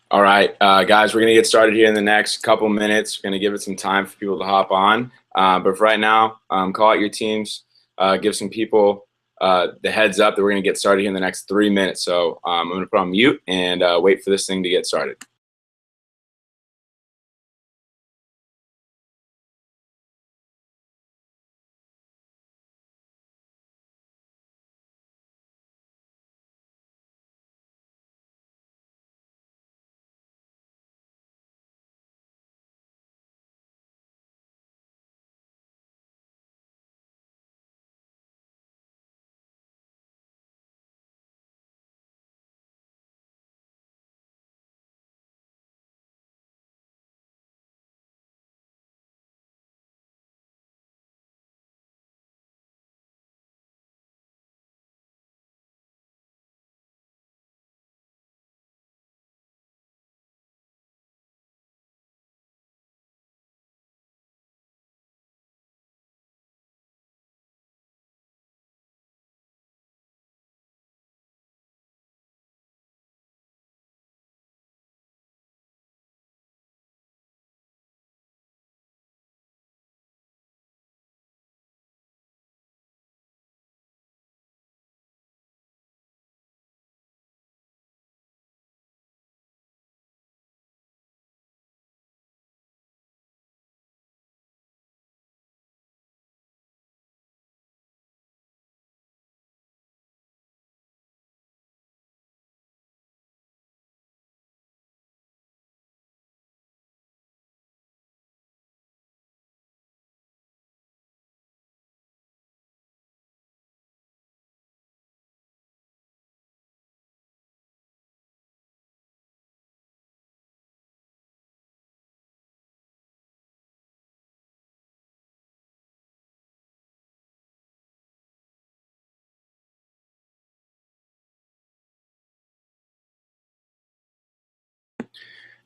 All right, guys, we're going to get started here in the next couple minutes. We're going to give it some time for people to hop on. But for right now, call out your teams, give some people the heads up that we're going to get started here in the next 3 minutes. So I'm going to put on mute and wait for this thing to get started.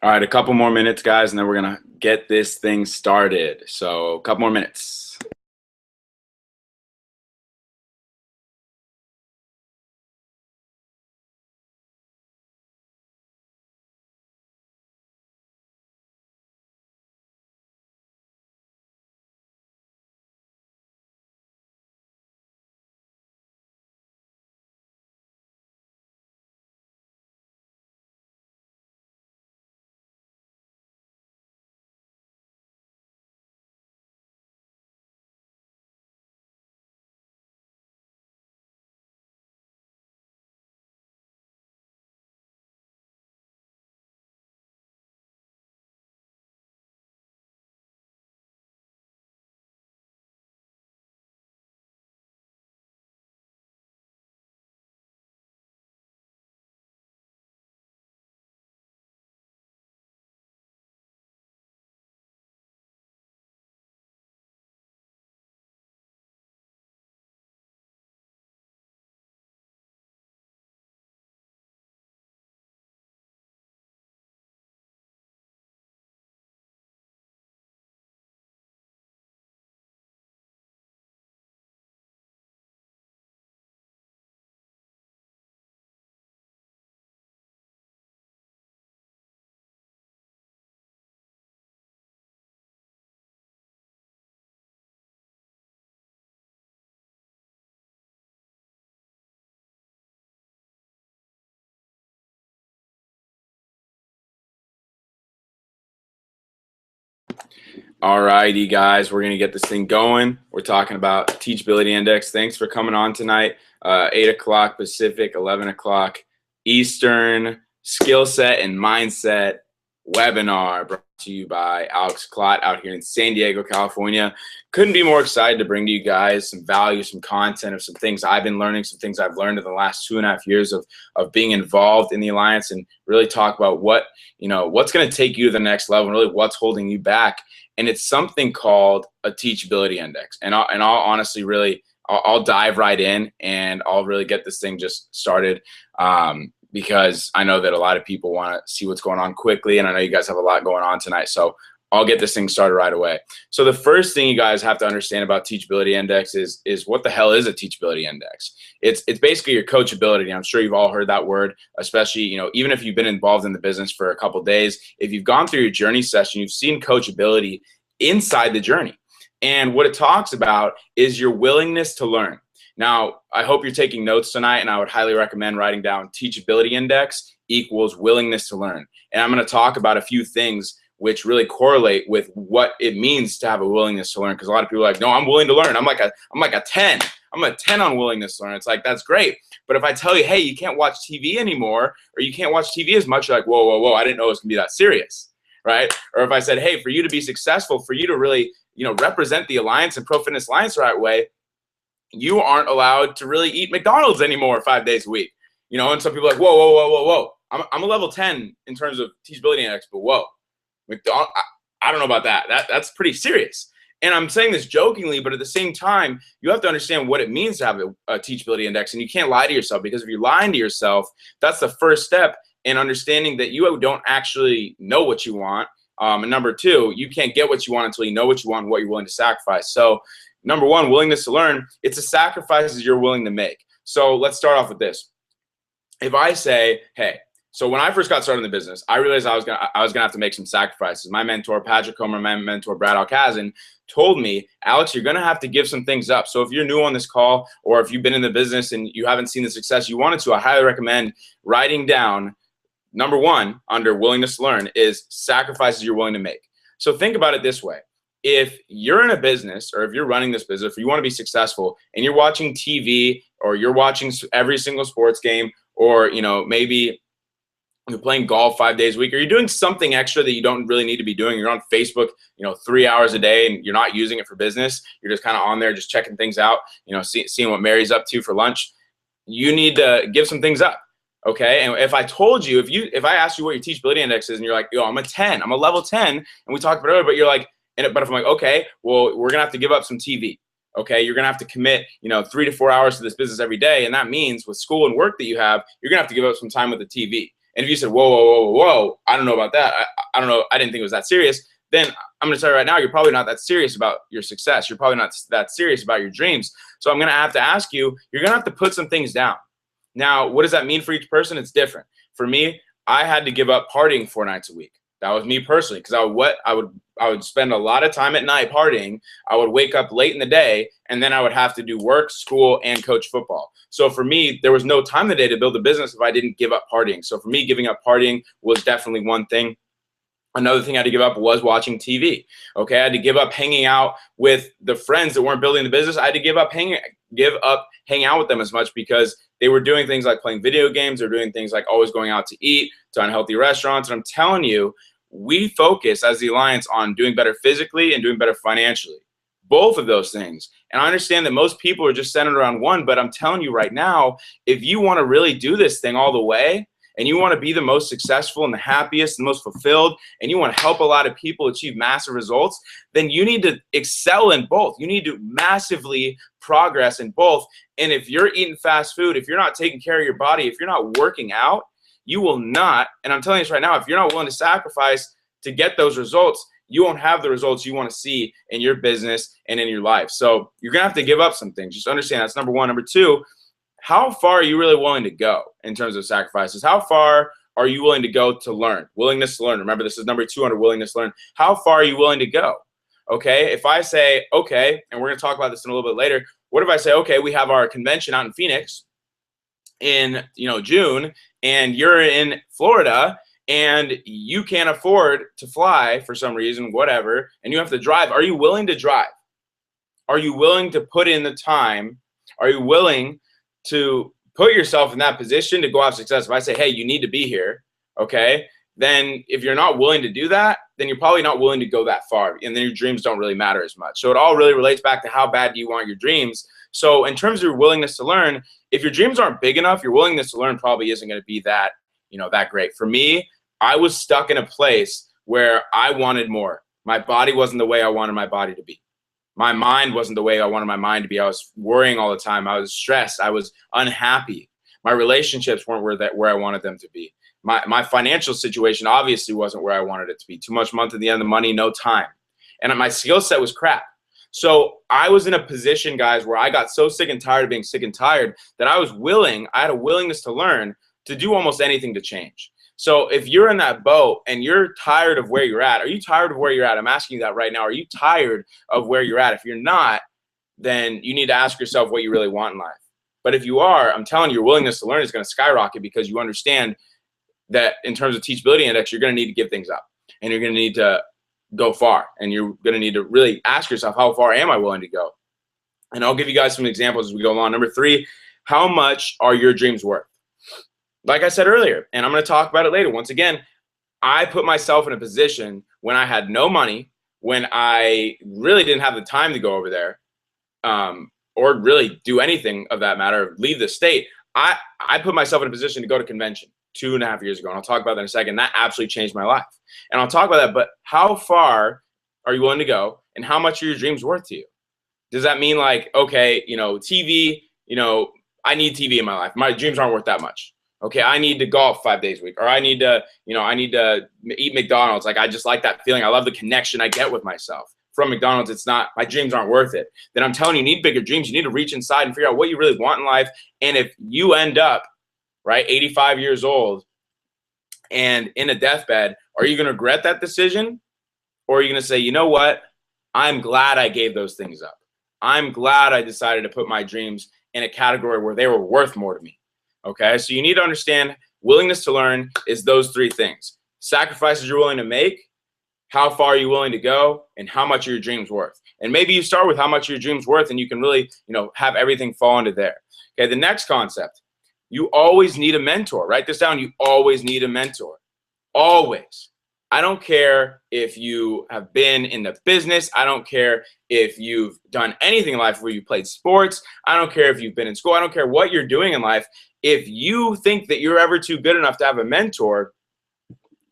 All right, a couple more minutes, guys, and then we're going to get this thing started. So a couple more minutes. All righty, guys, we're going to get this thing going. We're talking about Teachability Index. Thanks for coming on tonight. 8 o'clock Pacific, 11 o'clock Eastern, skill set and mindset webinar brought to you by Alex Klott out here in San Diego, California. Couldn't be more excited to bring to you guys some value, some content of some things I've been learning, some things I've learned in the last 2.5 years of being involved in the Alliance, and really talk about what's going to take you to the next level and really what's holding you back. And it's something called a teachability index. And I'll honestly really, I'll dive right in and I'll really get this thing just started because I know that a lot of people want to see what's going on quickly. And I know you guys have a lot going on tonight. So I'll get this thing started right away. So the first thing you guys have to understand about teachability index is what the hell is a teachability index? It's basically your coachability. I'm sure you've all heard that word, especially, even if you've been involved in the business for a couple of days, if you've gone through your journey session, you've seen coachability inside the journey. And what it talks about is your willingness to learn. Now, I hope you're taking notes tonight, and I would highly recommend writing down teachability index equals willingness to learn. And I'm going to talk about a few things which really correlate with what it means to have a willingness to learn. Because a lot of people are like, no, I'm willing to learn. I'm like a 10. I'm a 10 on willingness to learn. It's like, that's great. But if I tell you, hey, you can't watch TV anymore, or you can't watch TV as much, you're like, whoa, whoa, whoa, I didn't know it was gonna be that serious, right? Or if I said, hey, for you to be successful, for you to really, represent the Alliance and Pro Fitness Alliance the right way, you aren't allowed to really eat McDonald's anymore 5 days a week. And some people are like, whoa, whoa, whoa, whoa, whoa. I'm a level 10 in terms of teachability index, but whoa. McDonald's, I don't know about that. That's pretty serious. And I'm saying this jokingly, but at the same time, you have to understand what it means to have a teachability index, and you can't lie to yourself, because if you're lying to yourself, that's the first step in understanding that you don't actually know what you want. And number two, you can't get what you want until you know what you want and what you're willing to sacrifice. So number one, willingness to learn, it's a sacrifices you're willing to make. So let's start off with this. If I say, hey, so when I first got started in the business, I realized I was gonna have to make some sacrifices. My mentor, Patrick Comer, my mentor, Brad Alcazan, told me, Alex, you're gonna have to give some things up. So if you're new on this call, or if you've been in the business and you haven't seen the success you wanted to, I highly recommend writing down, number one, under willingness to learn, is sacrifices you're willing to make. So think about it this way. If you're in a business, or if you're running this business, if you want to be successful, and you're watching TV, or you're watching every single sports game, or maybe you're playing golf 5 days a week, or you're doing something extra that you don't really need to be doing. You're on Facebook, 3 hours a day, and you're not using it for business. You're just kind of on there, just checking things out, seeing what Mary's up to for lunch. You need to give some things up, okay? And if I told you, if I asked you what your teachability index is, and you're like, yo, I'm a 10, I'm a level 10, and we talked about it earlier, but you're like, but if I'm like, okay, well, we're gonna have to give up some TV. Okay, you're gonna have to commit, 3 to 4 hours to this business every day, and that means with school and work that you have, you're gonna have to give up some time with the TV. And if you said, whoa, whoa, whoa, whoa, whoa, I don't know about that. I don't know. I didn't think it was that serious. Then I'm going to tell you right now, you're probably not that serious about your success. You're probably not that serious about your dreams. So I'm going to have to ask you, you're going to have to put some things down. Now, what does that mean for each person? It's different. For me, I had to give up partying 4 nights a week. That was me personally, because I would spend a lot of time at night partying. I would wake up late in the day, and then I would have to do work, school, and coach football. So for me, there was no time in the day to build a business if I didn't give up partying. So for me, giving up partying was definitely one thing. Another thing I had to give up was watching TV. Okay, I had to give up hanging out with the friends that weren't building the business. I had to give up hanging out with them as much, because they were doing things like playing video games. They're doing things like always going out to eat, to unhealthy restaurants. And I'm telling you, we focus as the Alliance on doing better physically and doing better financially. Both of those things. And I understand that most people are just centered around one, but I'm telling you right now, if you want to really do this thing all the way, and you want to be the most successful and the happiest and most fulfilled, and you want to help a lot of people achieve massive results, then you need to excel in both. You need to massively progress in both. And if you're eating fast food, if you're not taking care of your body, if you're not working out, you will not, and I'm telling you this right now, if you're not willing to sacrifice to get those results, you won't have the results you want to see in your business and in your life. So you're going to have to give up some things. Just understand that's number one. Number two, how far are you really willing to go in terms of sacrifices? How far are you willing to go to learn? Willingness to learn. Remember, this is number 2 under willingness to learn. How far are you willing to go? Okay, if I say, okay, and we're going to talk about this in a little bit later, what if I say, okay, we have our convention out in Phoenix in June, and you're in Florida, and you can't afford to fly for some reason, whatever, and you have to drive. Are you willing to drive? Are you willing to put in the time? Are you willing to put yourself in that position to go have success? If I say, hey, you need to be here, okay, then if you're not willing to do that, then you're probably not willing to go that far, and then your dreams don't really matter as much. So it all really relates back to how bad do you want your dreams. So in terms of your willingness to learn, if your dreams aren't big enough, your willingness to learn probably isn't going to be that, that great. For me, I was stuck in a place where I wanted more. My body wasn't the way I wanted my body to be. My mind wasn't the way I wanted my mind to be. I was worrying all the time. I was stressed. I was unhappy. My relationships weren't where I wanted them to be. My financial situation obviously wasn't where I wanted it to be. Too much month at the end of the money, no time. And my skill set was crap. So I was in a position, guys, where I got so sick and tired of being sick and tired that I had a willingness to learn to do almost anything to change. So if you're in that boat and you're tired of where you're at, are you tired of where you're at? I'm asking you that right now. Are you tired of where you're at? If you're not, then you need to ask yourself what you really want in life. But if you are, I'm telling you, your willingness to learn is going to skyrocket because you understand that in terms of teachability index, you're going to need to give things up and you're going to need to go far. And you're going to need to really ask yourself, how far am I willing to go? And I'll give you guys some examples as we go along. Number 3, how much are your dreams worth? Like I said earlier, and I'm going to talk about it later. Once again, I put myself in a position when I had no money, when I really didn't have the time to go over there, or really do anything of that matter, leave the state. I put myself in a position to go to convention 2.5 years ago. And I'll talk about that in a second. That absolutely changed my life. And I'll talk about that, but how far are you willing to go and how much are your dreams worth to you? Does that mean like, okay, TV, I need TV in my life. My dreams aren't worth that much. Okay, I need to golf 5 days a week, or I need to eat McDonald's. Like, I just like that feeling. I love the connection I get with myself from McDonald's. It's not, my dreams aren't worth it. Then I'm telling you, you need bigger dreams. You need to reach inside and figure out what you really want in life. And if you end up, right, 85 years old and in a deathbed, are you going to regret that decision? Or are you going to say, you know what? I'm glad I gave those things up. I'm glad I decided to put my dreams in a category where they were worth more to me. Okay, so you need to understand willingness to learn is those 3 things. Sacrifices you're willing to make, how far are you willing to go, and how much are your dreams worth. And maybe you start with how much are your dreams worth, and you can really, have everything fall into there. Okay, the next concept, you always need a mentor. Write this down. You always need a mentor. Always. I don't care if you have been in the business. I don't care if you've done anything in life where you played sports. I don't care if you've been in school. I don't care what you're doing in life. If you think that you're ever too good enough to have a mentor,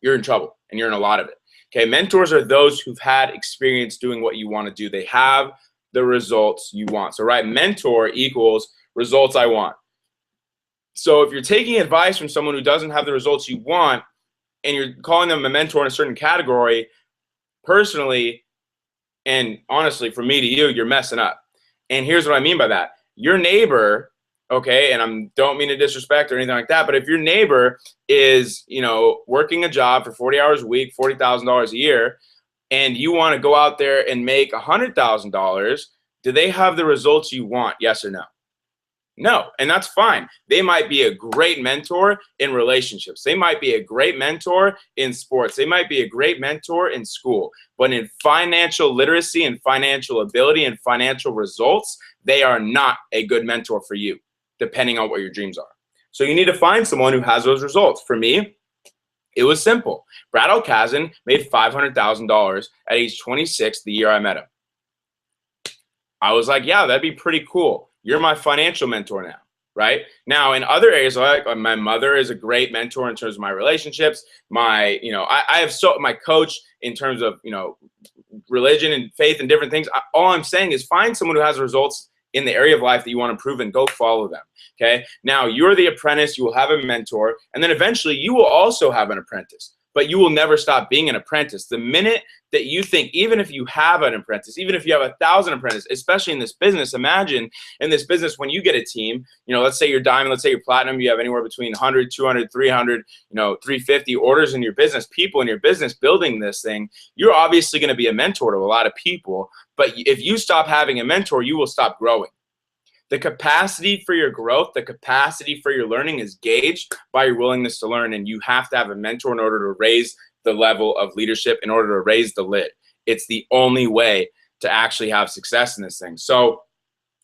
you're in trouble and you're in a lot of it. Okay, mentors are those who've had experience doing what you want to do. They have the results you want. So, right, mentor equals results I want. So if you're taking advice from someone who doesn't have the results you want and you're calling them a mentor in a certain category, personally and honestly, from me to you, you're messing up. And here's what I mean by that. Your neighbor, okay, and I don't mean to disrespect or anything like that, but if your neighbor is, working a job for 40 hours a week, $40,000 a year, and you want to go out there and make $100,000, do they have the results you want? Yes or no? No, and that's fine. They might be a great mentor in relationships. They might be a great mentor in sports. They might be a great mentor in school. But in financial literacy and financial ability and financial results, they are not a good mentor for you, depending on what your dreams are. So you need to find someone who has those results. For me, it was simple. Brad O'Kazan made $500,000 at age 26 the year I met him. I was like, yeah, that'd be pretty cool. You're my financial mentor now, right? Now, in other areas, like my mother is a great mentor in terms of my relationships. I have my coach in terms of, religion and faith and different things. All I'm saying is find someone who has results in the area of life that you want to improve and go follow them, okay? Now, you're the apprentice. You will have a mentor, and then eventually you will also have an apprentice. But you will never stop being an apprentice. The minute that you think, even if you have an apprentice, even if you have 1,000 apprentices, especially in this business, imagine in this business when you get a team, let's say you're diamond, let's say you're platinum, you have anywhere between 100, 200, 300, 350 orders in your business, people in your business building this thing, you're obviously going to be a mentor to a lot of people. But if you stop having a mentor, you will stop growing. The capacity for your growth, the capacity for your learning is gauged by your willingness to learn, and you have to have a mentor in order to raise the level of leadership, in order to raise the lid. It's the only way to actually have success in this thing. So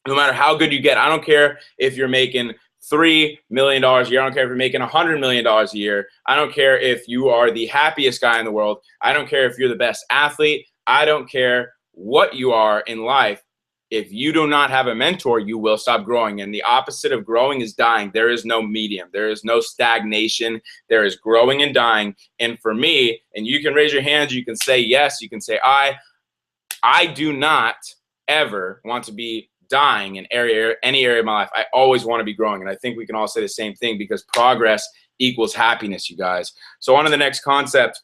no matter how good you get, I don't care if you're making $3 million a year. I don't care if you're making $100 million a year. I don't care if you are the happiest guy in the world. I don't care if you're the best athlete. I don't care what you are in life. If you do not have a mentor, you will stop growing. And the opposite of growing is dying. There is no medium. There is no stagnation. There is growing and dying. And for me, and you can raise your hands, you can say yes, you can say I do not ever want to be dying in any area of my life. I always want to be growing. And I think we can all say the same thing, because progress equals happiness, you guys. So on to the next concept.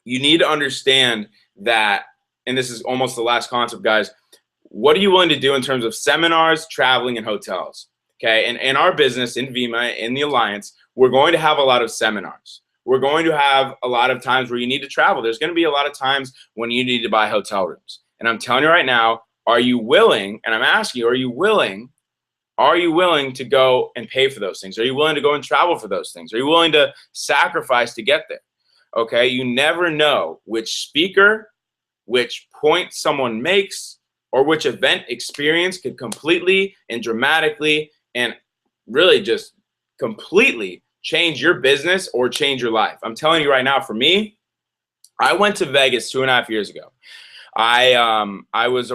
You need to understand that, and this is almost the last concept, guys, what are you willing to do in terms of seminars, traveling, and hotels? Okay, and in our business, in Vima, in the Alliance, we're going to have a lot of seminars. We're going to have a lot of times where you need to travel. There's going to be a lot of times when you need to buy hotel rooms. And I'm telling you right now, are you willing, and I'm asking you, are you willing to go and pay for those things? Are you willing to go and travel for those things? Are you willing to sacrifice to get there? Okay, you never know which speaker, which point someone makes, or which event experience could completely and dramatically and really just completely change your business or change your life. I'm telling you right now, for me, I went to Vegas 2.5 years ago. I was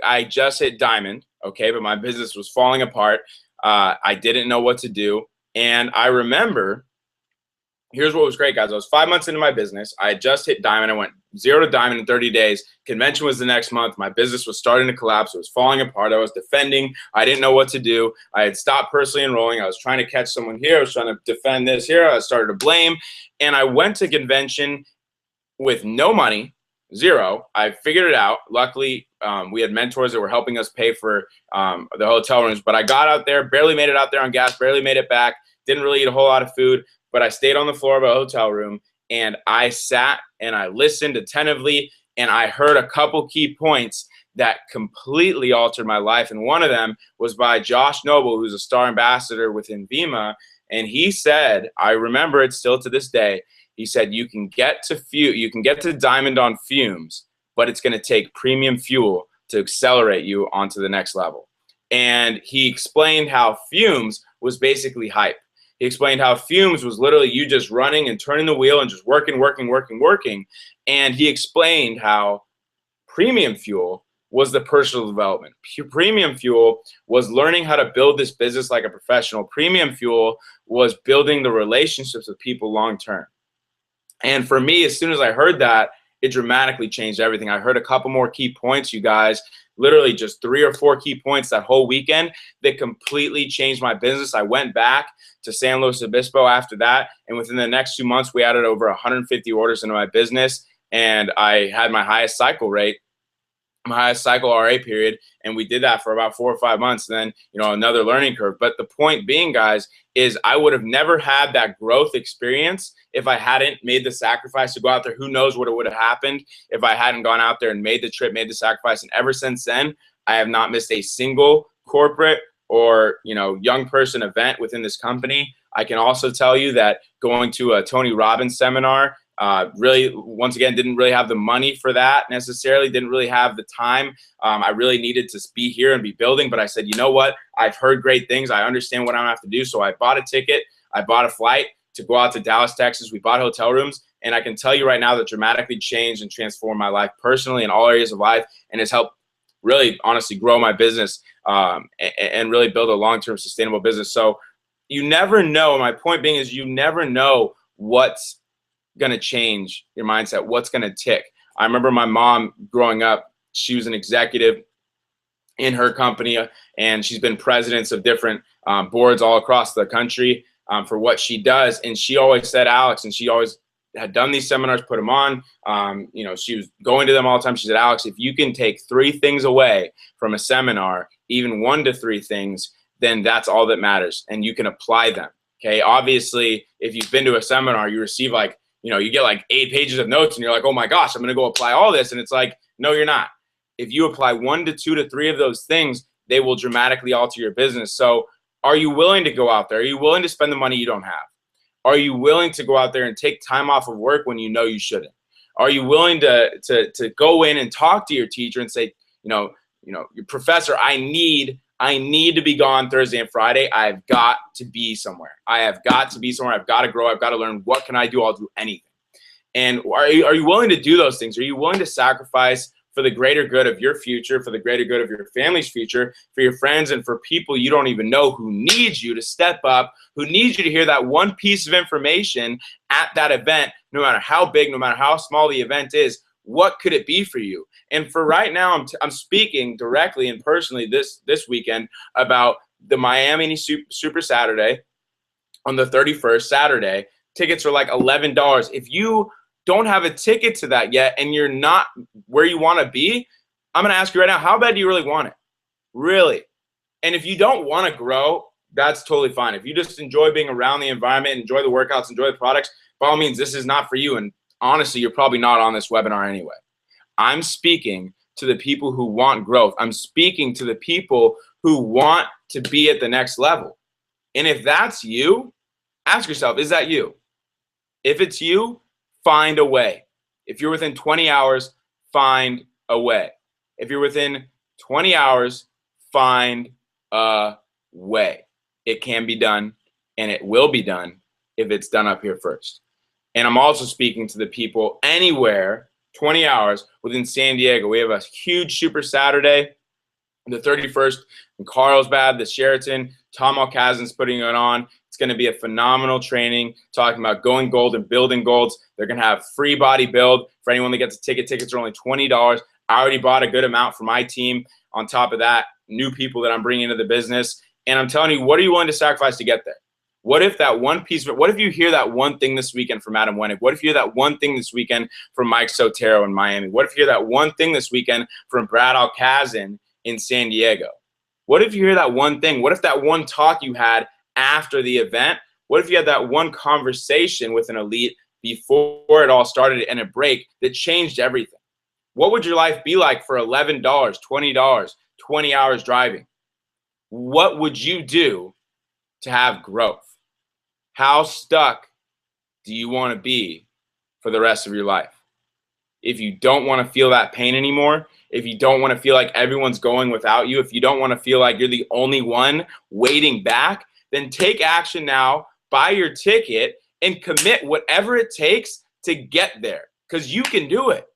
I just hit diamond, okay, but my business was falling apart. I didn't know what to do. And I remember, here's what was great, guys. I was 5 months into my business. I had just hit diamond. I went 0 to diamond in 30 days. Convention was the next month. My business was starting to collapse. It was falling apart. I was defending. I didn't know what to do. I had stopped personally enrolling. I was trying to catch someone here. I was trying to defend this here. I started to blame. And I went to convention with no money, 0. I figured it out. Luckily, we had mentors that were helping us pay for the hotel rooms. But I got out there, barely made it out there on gas, barely made it back. Didn't really eat a whole lot of food. But I stayed on the floor of a hotel room, and I sat and I listened attentively, and I heard a couple key points that completely altered my life. And one of them was by Josh Noble, who's a star ambassador within Vima. And he said, I remember it still to this day, he said, you can get to diamond on fumes, but it's going to take premium fuel to accelerate you onto the next level. And he explained how fumes was basically hype. He explained how fumes was literally you just running and turning the wheel and just working. And he explained how premium fuel was the personal development. Premium fuel was learning how to build this business like a professional. Premium fuel was building the relationships with people long term. And for me, as soon as I heard that, it dramatically changed everything. I heard a couple more key points, you guys, literally just 3 or 4 key points that whole weekend that completely changed my business. I went back to San Luis Obispo after that, and within the next 2 months, we added over 150 orders into my business, and I had my highest cycle rate, my highest cycle RA period, and we did that for about 4 or 5 months. Then, another learning curve. But the point being, guys, is I would have never had that growth experience if I hadn't made the sacrifice to go out there. Who knows what would have happened if I hadn't gone out there and made the trip, made the sacrifice. And ever since then, I have not missed a single corporate or young person event within this company. I can also tell you that going to a Tony Robbins seminar, really, once again, didn't really have the money for that necessarily, didn't really have the time. I really needed to be here and be building, but I said, you know what? I've heard great things. I understand what I'm gonna have to do. So I bought a ticket. I bought a flight to go out to Dallas, Texas. We bought hotel rooms. And I can tell you right now that dramatically changed and transformed my life personally in all areas of life, and has helped really, honestly, grow my business and really build a long-term sustainable business. So you never know. My point being is you never know what's going to change your mindset, what's going to tick. I remember my mom growing up, she was an executive in her company, and she's been presidents of different boards all across the country for what she does. And she always said, Alex, and she always had done these seminars, put them on. She was going to them all the time. She said, Alex, if you can take 3 things away from a seminar, even 1 to 3 things, then that's all that matters. And you can apply them. Okay. Obviously, if you've been to a seminar, you receive you get like 8 pages of notes and you're like, oh my gosh, I'm going to go apply all this. And it's like, no, you're not. If you apply 1 to 2 to 3 of those things, they will dramatically alter your business. So are you willing to go out there? Are you willing to spend the money you don't have? Are you willing to go out there and take time off of work when you know you shouldn't? Are you willing to go in and talk to your teacher and say, your professor, I need to be gone Thursday and Friday. I've got to be somewhere. I have got to be somewhere. I've got to grow. I've got to learn. What can I do? I'll do anything. And are you willing to do those things? Are you willing to sacrifice for the greater good of your future, for the greater good of your family's future, for your friends, and for people you don't even know who need you to step up, who need you to hear that one piece of information at that event, no matter how big, no matter how small the event is? what could it be for you? And for right now, I'm speaking directly and personally this weekend about the Miami Super Saturday on the 31st, Saturday. Tickets are like $11. If you don't have a ticket to that yet and you're not where you want to be, I'm going to ask you right now, how bad do you really want it? Really? And if you don't want to grow, that's totally fine. If you just enjoy being around the environment, enjoy the workouts, enjoy the products, by all means, this is not for you. And honestly, you're probably not on this webinar anyway. I'm speaking to the people who want growth. I'm speaking to the people who want to be at the next level. And if that's you, ask yourself, is that you? If it's you, find a way. If you're within 20 hours, find a way. If you're within 20 hours, find a way. It can be done, and it will be done if it's done up here first. And I'm also speaking to the people anywhere, 20 hours within San Diego. We have a huge Super Saturday, the 31st in Carlsbad, the Sheraton. Tom Alkazin's putting it on. It's going to be a phenomenal training talking about going gold and building golds. They're going to have free body build for anyone that gets a ticket. Tickets are only $20. I already bought a good amount for my team. On top of that, new people that I'm bringing into the business. And I'm telling you, what are you willing to sacrifice to get there? What if that one piece of it, what if you hear that one thing this weekend from Adam Wennick? What if you hear that one thing this weekend from Mike Sotero in Miami? What if you hear that one thing this weekend from Brad Alkazin in San Diego? What if you hear that one thing? What if that one talk you had after the event? What if you had that one conversation with an elite before it all started and a break that changed everything? What would your life be like for $11, $20, 20 hours driving? What would you do to have growth? How stuck do you want to be for the rest of your life? If you don't want to feel that pain anymore, if you don't want to feel like everyone's going without you, if you don't want to feel like you're the only one waiting back, then take action now, buy your ticket, and commit whatever it takes to get there, because you can do it.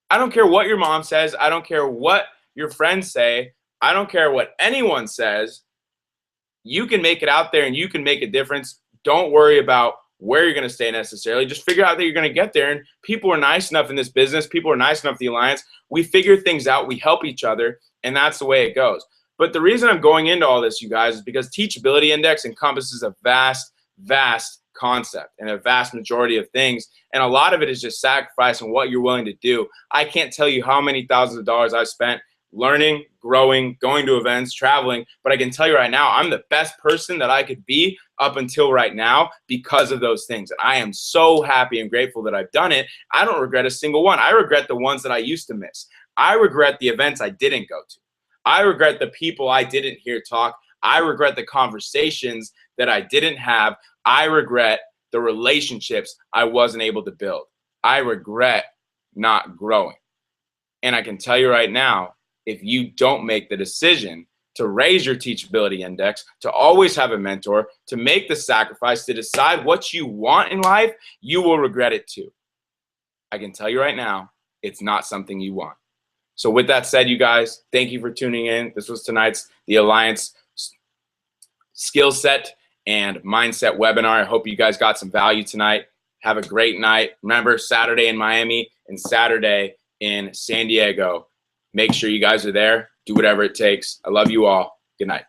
I don't care what your mom says. I don't care what your friends say. I don't care what anyone says. You can make it out there and you can make a difference. Don't worry about where you're going to stay necessarily. Just figure out that you're going to get there. And people are nice enough in this business. People are nice enough in the Alliance. We figure things out. We help each other. And that's the way it goes. But the reason I'm going into all this, you guys, is because Teachability Index encompasses a vast, vast concept and a vast majority of things. And a lot of it is just sacrificing what you're willing to do. I can't tell you how many thousands of dollars I've spent learning, growing, going to events, traveling. But I can tell you right now, I'm the best person that I could be up until right now because of those things. And I am so happy and grateful that I've done it. I don't regret a single one. I regret the ones that I used to miss. I regret the events I didn't go to. I regret the people I didn't hear talk. I regret the conversations that I didn't have. I regret the relationships I wasn't able to build. I regret not growing. And I can tell you right now, if you don't make the decision to raise your teachability index, to always have a mentor, to make the sacrifice, to decide what you want in life, you will regret it too. I can tell you right now, it's not something you want. So with that said, you guys, thank you for tuning in. This was tonight's The Alliance Skill Set and Mindset webinar. I hope you guys got some value tonight. Have a great night. Remember, Saturday in Miami and Saturday in San Diego. Make sure you guys are there. Do whatever it takes. I love you all. Good night.